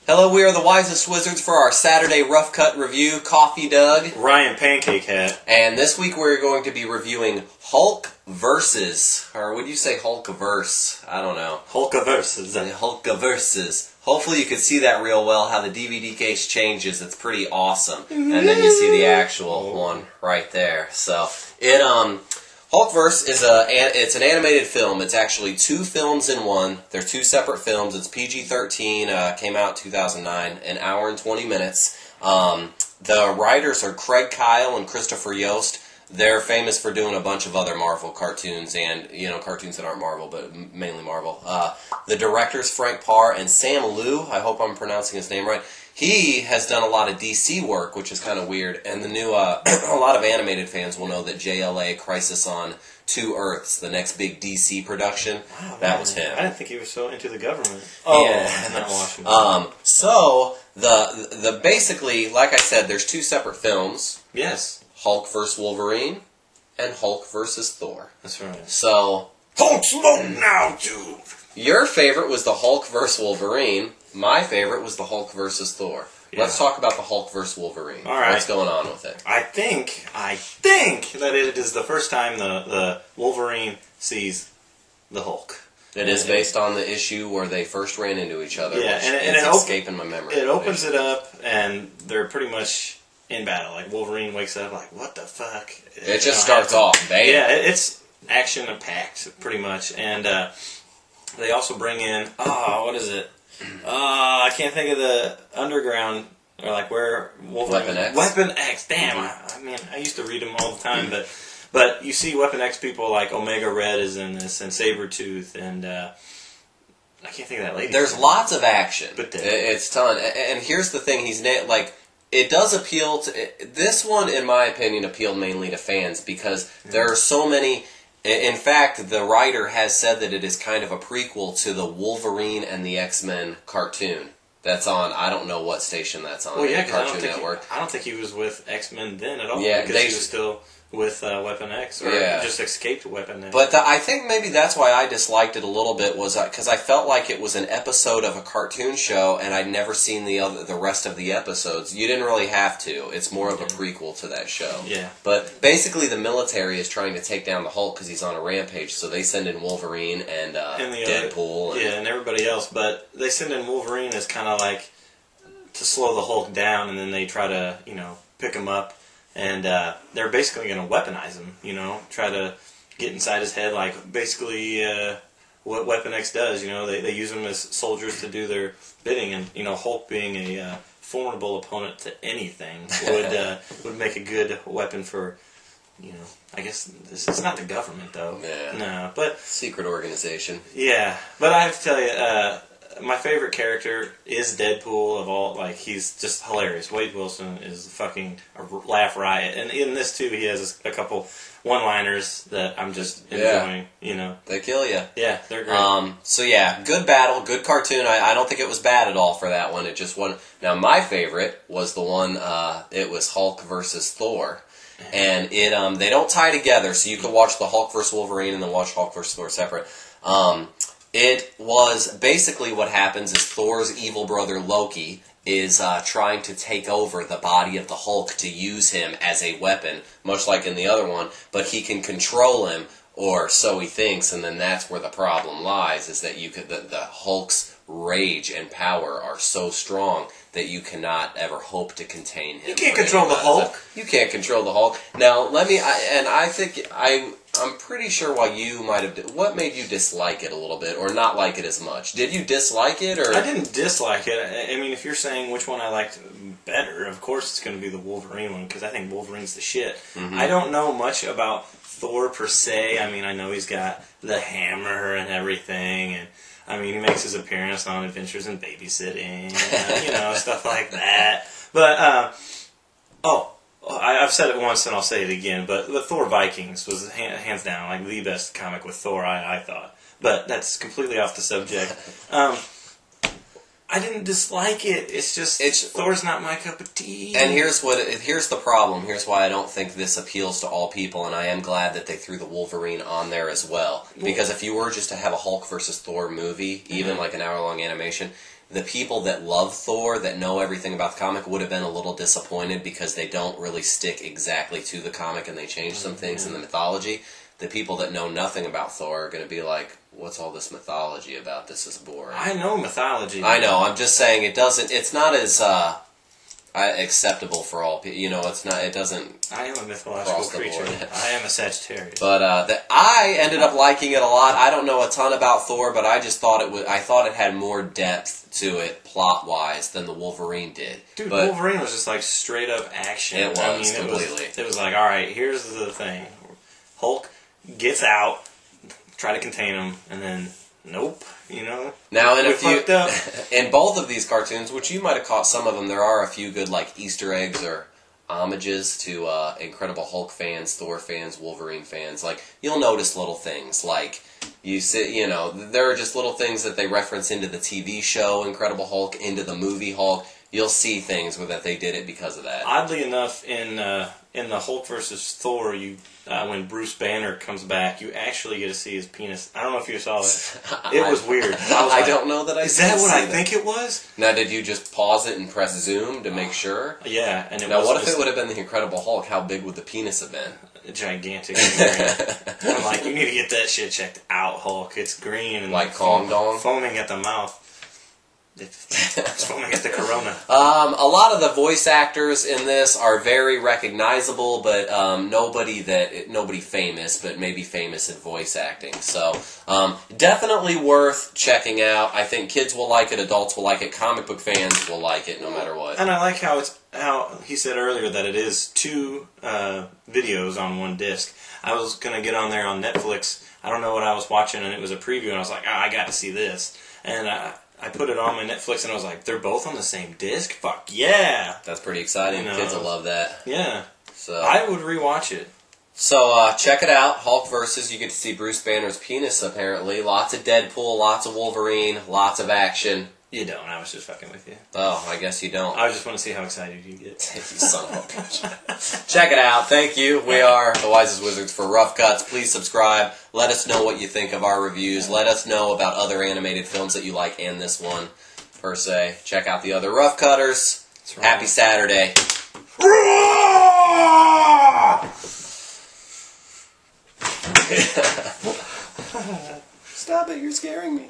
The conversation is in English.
Hello, we are the Wisest Wizards for our Saturday Rough Cut review. Coffee Doug. Ryan Pancakehat. And this week we're going to be reviewing Hulk versus, or would you say Hulk-verse? I don't know. Hulk-versus. Hulk-versus. Hopefully you can see that real well, how the DVD case changes. It's pretty awesome. And then you see the actual one right there. So, Hulkverse is it's an animated film. It's actually two films in one. They're two separate films. It's PG-13, came out 2009, an hour and 20 minutes. The writers are Craig Kyle and Christopher Yost. They're famous for doing a bunch of other Marvel cartoons and, cartoons that aren't Marvel, but mainly Marvel. The directors, Frank Parr and Sam Liu, I hope I'm pronouncing his name right. He has done a lot of DC work, which is kind of weird, and the new, a lot of animated fans will know that JLA, Crisis on Two Earths, the next big DC production, that was him. I didn't think he was so into the government. Yeah. I'm not watching. So, the basically, like I said, there's two separate films. Yes. Hulk vs. Wolverine and Hulk vs. Thor. That's right. So, Hulk smoke now, dude! Your favorite was the Hulk vs. Wolverine. My favorite was the Hulk vs. Thor. Yeah. Let's talk about the Hulk vs. Wolverine. All right. What's going on with it? I think that it is the first time the Wolverine sees the Hulk. It is based on the issue where they first ran into each other. Yeah, which and it's escaping my memory. It opens it up, and they're pretty much in battle. Like, Wolverine wakes up like, what the fuck? It just starts off, bam. Yeah, it's action-packed, pretty much. And they also bring in, what is it? I can't think of the underground, or like where Wolverine... Weapon X? Weapon X, damn. I used to read them all the time, but you see Weapon X people like Omega Red is in this, and Sabretooth, and I can't think of that lady. There's lots of action. But it's ton. And here's the thing, it does appeal to... This one, in my opinion, appealed mainly to fans because there are so many... In fact, the writer has said that it is kind of a prequel to the Wolverine and the X-Men cartoon that's on, I don't know what station that's on, Cartoon Network. I don't think he was with X-Men then at all, because he was still with Weapon X, or just escaped Weapon X. But I think maybe that's why I disliked it a little bit, was because I felt like it was an episode of a cartoon show, and I'd never seen the rest of the episodes. You didn't really have to. It's more of a prequel to that show. Yeah. But basically the military is trying to take down the Hulk because he's on a rampage, so they send in Wolverine and Deadpool. And everybody else, but they send in Wolverine as kind of like to slow the Hulk down, and then they try to, pick him up. And they're basically going to weaponize him, try to get inside his head, like basically what Weapon X does. They use them as soldiers to do their bidding, and Hulk being a formidable opponent to anything would make a good weapon for, I guess it's not the government though. Yeah. No, but secret organization. Yeah, but I have to tell you. My favorite character is Deadpool of all. Like, he's just hilarious. Wade Wilson is fucking a laugh riot, and in this too, he has a couple one-liners that I'm just enjoying. They kill you. Yeah, they're great. So yeah, good battle, good cartoon. I don't think it was bad at all for that one. It just won. Now my favorite was the one. It was Hulk versus Thor. And they don't tie together, so you could watch the Hulk versus Wolverine and then watch Hulk versus Thor separate. It was basically what happens is Thor's evil brother Loki is trying to take over the body of the Hulk to use him as a weapon, much like in the other one, but he can control him, or so he thinks, and then that's where the problem lies, is that the Hulk's rage and power are so strong that you cannot ever hope to contain him. You can't control the Hulk. You can't control the Hulk. Now, I'm pretty sure why you might have... What made you dislike it a little bit, or not like it as much? Did you dislike it, or... I didn't dislike it. I mean, if you're saying which one I liked better, of course it's going to be the Wolverine one, because I think Wolverine's the shit. Mm-hmm. I don't know much about Thor per se. I mean, I know he's got the hammer and everything, and... I mean, he makes his appearance on Adventures in Babysitting, stuff like that. But, I've said it once and I'll say it again, but the Thor Vikings was hands down like the best comic with Thor, I thought. But that's completely off the subject. I didn't dislike it. It's just Thor's not my cup of tea. And here's the problem. Here's why I don't think this appeals to all people, and I am glad that they threw the Wolverine on there as well. Because if you were just to have a Hulk versus Thor movie, even like an hour-long animation, the people that love Thor, that know everything about the comic, would have been a little disappointed because they don't really stick exactly to the comic and they change some things in the mythology. The people that know nothing about Thor are going to be like, what's all this mythology about? This is boring. I know mythology. I know. I'm just saying it's not as acceptable for all people. You know, it's not. It doesn't. I am a mythological creature. I am a Sagittarius. But I ended up liking it a lot. I don't know a ton about Thor, but I just thought it was. I thought it had more depth to it plot wise than the Wolverine did. Dude, but Wolverine was just like straight up action. It was completely. It was like, all right, here's the thing. Hulk gets out, try to contain him, and then nope. You know. Now in both of these cartoons, which you might have caught some of them, there are a few good like Easter eggs or homages to Incredible Hulk fans, Thor fans, Wolverine fans. Like you'll notice little things like there are just little things that they reference into the TV show Incredible Hulk, into the movie Hulk. You'll see things where that they did it because of that. Oddly enough, in the Hulk versus Thor, when Bruce Banner comes back, you actually get to see his penis. I don't know if you saw it. It was weird. I don't know that I. Is that what I think it was? Now, did you just pause it and press zoom to make sure? Yeah, and now what if it would have been the Incredible Hulk? How big would the penis have been? Gigantic. I'm like, you need to get that shit checked out, Hulk. It's green and like Kong Dong, foaming at the mouth. It's foaming at the corona. A lot of the voice actors in this are very recognizable, but nobody famous, but maybe famous in voice acting. So definitely worth checking out. I think kids will like it, adults will like it, comic book fans will like it, no matter what. And I like how he said earlier that it is 2 videos on one disc. I was gonna get on there on Netflix. I don't know what I was watching, and it was a preview, and I was like, I got to see this, and I put it on my Netflix, and I was like, they're both on the same disc? Fuck yeah! That's pretty exciting. Kids will love that. Yeah. So I would rewatch it. So check it out. Hulk versus. You get to see Bruce Banner's penis, apparently. Lots of Deadpool, lots of Wolverine, lots of action. You don't. I was just fucking with you. Oh, I guess you don't. I just want to see how excited you get. You son of a bitch. Check it out. Thank you. We are the Wisest Wizards for Rough Cuts. Please subscribe. Let us know what you think of our reviews. Let us know about other animated films that you like and this one, per se. Check out the other Rough Cutters. Right. Happy Saturday. Stop it. You're scaring me.